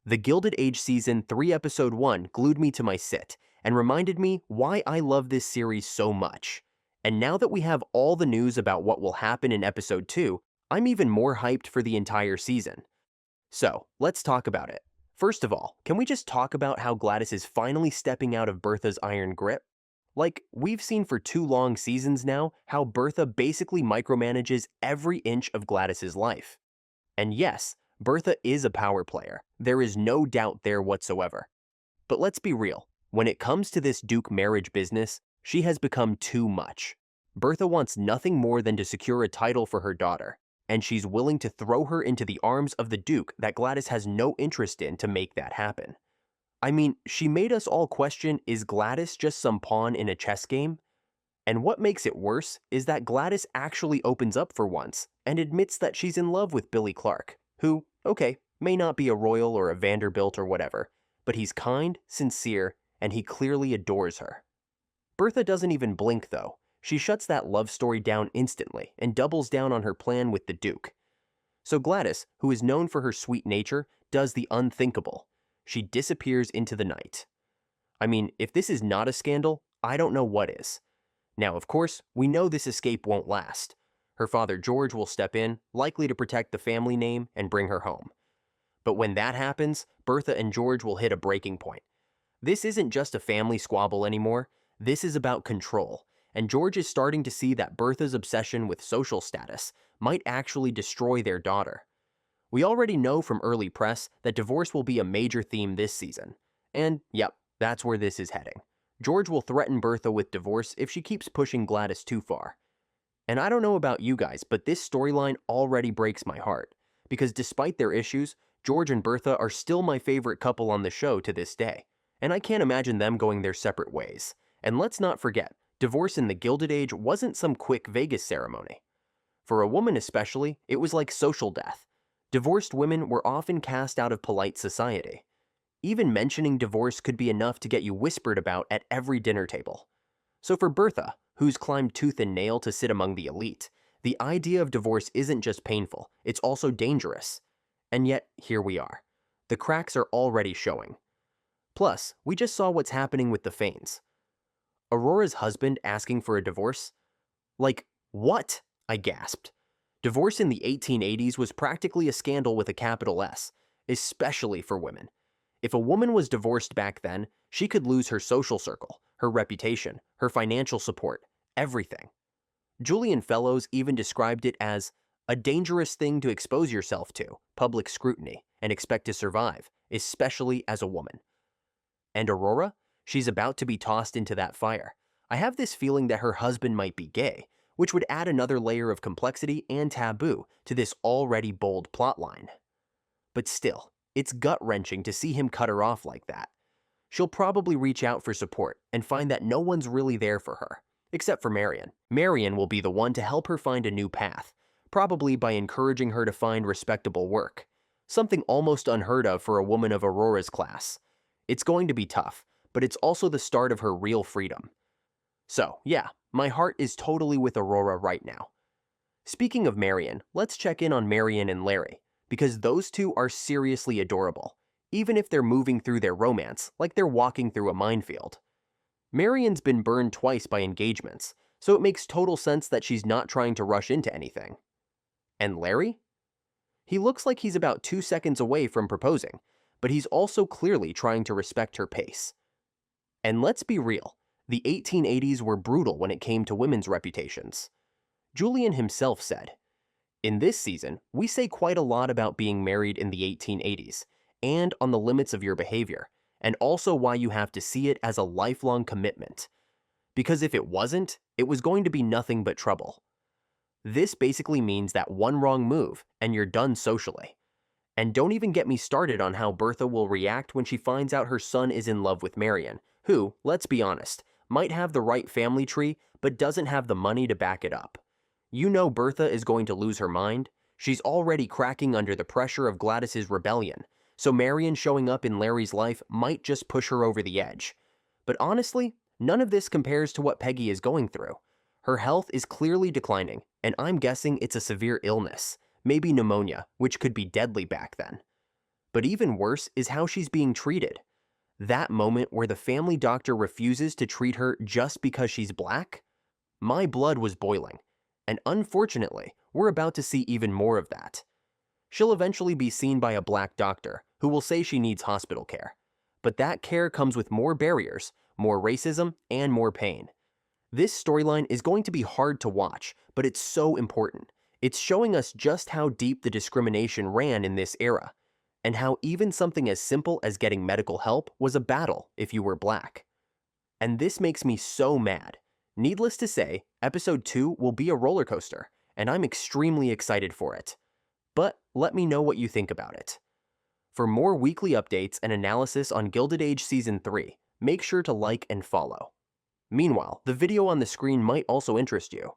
The Gilded Age Season 3 Episode 1 glued me to my sit and reminded me why I love this series so much. And now that we have all the news about what will happen in Episode 2, I'm even more hyped for the entire season. So, let's talk about it. First of all, can we just talk about how Gladys is finally stepping out of Bertha's iron grip? Like, we've seen for 2 long seasons now how Bertha basically micromanages every inch of Gladys's life. And yes, Bertha is a power player. There is no doubt there whatsoever. But let's be real. When it comes to this Duke marriage business, she has become too much. Bertha wants nothing more than to secure a title for her daughter, and she's willing to throw her into the arms of the Duke that Gladys has no interest in to make that happen. I mean, she made us all question, is Gladys just some pawn in a chess game? And what makes it worse is that Gladys actually opens up for once and admits that she's in love with Billy Clark, who, okay, may not be a royal or a Vanderbilt or whatever, but he's kind, sincere, and he clearly adores her. Bertha doesn't even blink though. She shuts that love story down instantly and doubles down on her plan with the Duke. So Gladys, who is known for her sweet nature, does the unthinkable. She disappears into the night. I mean, if this is not a scandal, I don't know what is. Now, of course, we know this escape won't last. Her father George will step in, likely to protect the family name and bring her home. But when that happens, Bertha and George will hit a breaking point. This isn't just a family squabble anymore. This is about control, and George is starting to see that Bertha's obsession with social status might actually destroy their daughter. We already know from early press that divorce will be a major theme this season. And yep, that's where this is heading. George will threaten Bertha with divorce if she keeps pushing Gladys too far. And I don't know about you guys, but this storyline already breaks my heart, because despite their issues, George and Bertha are still my favorite couple on the show to this day, and I can't imagine them going their separate ways. And let's not forget, divorce in the Gilded Age wasn't some quick Vegas ceremony. For a woman especially, it was like social death. Divorced women were often cast out of polite society. Even mentioning divorce could be enough to get you whispered about at every dinner table. So for Bertha, who's climbed tooth and nail to sit among the elite, the idea of divorce isn't just painful, it's also dangerous. And yet, here we are. The cracks are already showing. Plus, we just saw what's happening with the Fanes. Aurora's husband asking for a divorce? Like, what? I gasped. Divorce in the 1880s was practically a scandal with a capital S, especially for women. If a woman was divorced back then, she could lose her social circle, her reputation, her financial support, everything. Julian Fellows even described it as a dangerous thing to expose yourself to, public scrutiny, and expect to survive, especially as a woman. And Aurora? She's about to be tossed into that fire. I have this feeling that her husband might be gay, which would add another layer of complexity and taboo to this already bold plotline. But still, it's gut-wrenching to see him cut her off like that. She'll probably reach out for support and find that no one's really there for her, except for Marian. Marian will be the one to help her find a new path, probably by encouraging her to find respectable work, something almost unheard of for a woman of Aurora's class. It's going to be tough, but it's also the start of her real freedom. So, yeah, my heart is totally with Aurora right now. Speaking of Marian, let's check in on Marian and Larry, because those two are seriously adorable, even if they're moving through their romance like they're walking through a minefield. Marian's been burned twice by engagements, so it makes total sense that she's not trying to rush into anything. And Larry? He looks like he's about 2 seconds away from proposing, but he's also clearly trying to respect her pace. And let's be real, the 1880s were brutal when it came to women's reputations. Julian himself said, "In this season, we say quite a lot about being married in the 1880s, and on the limits of your behavior, and also why you have to see it as a lifelong commitment. Because if it wasn't, it was going to be nothing but trouble. This basically means that one wrong move, and you're done socially. And don't even get me started on how Bertha will react when she finds out her son is in love with Marian, who, let's be honest, might have the right family tree, but doesn't have the money to back it up. You know Bertha is going to lose her mind. She's already cracking under the pressure of Gladys's rebellion, so Marian showing up in Larry's life might just push her over the edge. But honestly, none of this compares to what Peggy is going through. Her health is clearly declining, and I'm guessing it's a severe illness, maybe pneumonia, which could be deadly back then. But even worse is how she's being treated. That moment where the family doctor refuses to treat her just because she's black? My blood was boiling. And unfortunately, we're about to see even more of that. She'll eventually be seen by a black doctor who will say she needs hospital care. But that care comes with more barriers, more racism, and more pain. This storyline is going to be hard to watch, but it's so important. It's showing us just how deep the discrimination ran in this era, and how even something as simple as getting medical help was a battle if you were black. And this makes me so mad. Needless to say, episode 2 will be a roller coaster, and I'm extremely excited for it. But let me know what you think about it. For more weekly updates and analysis on Gilded Age Season 3, make sure to like and follow. Meanwhile, the video on the screen might also interest you.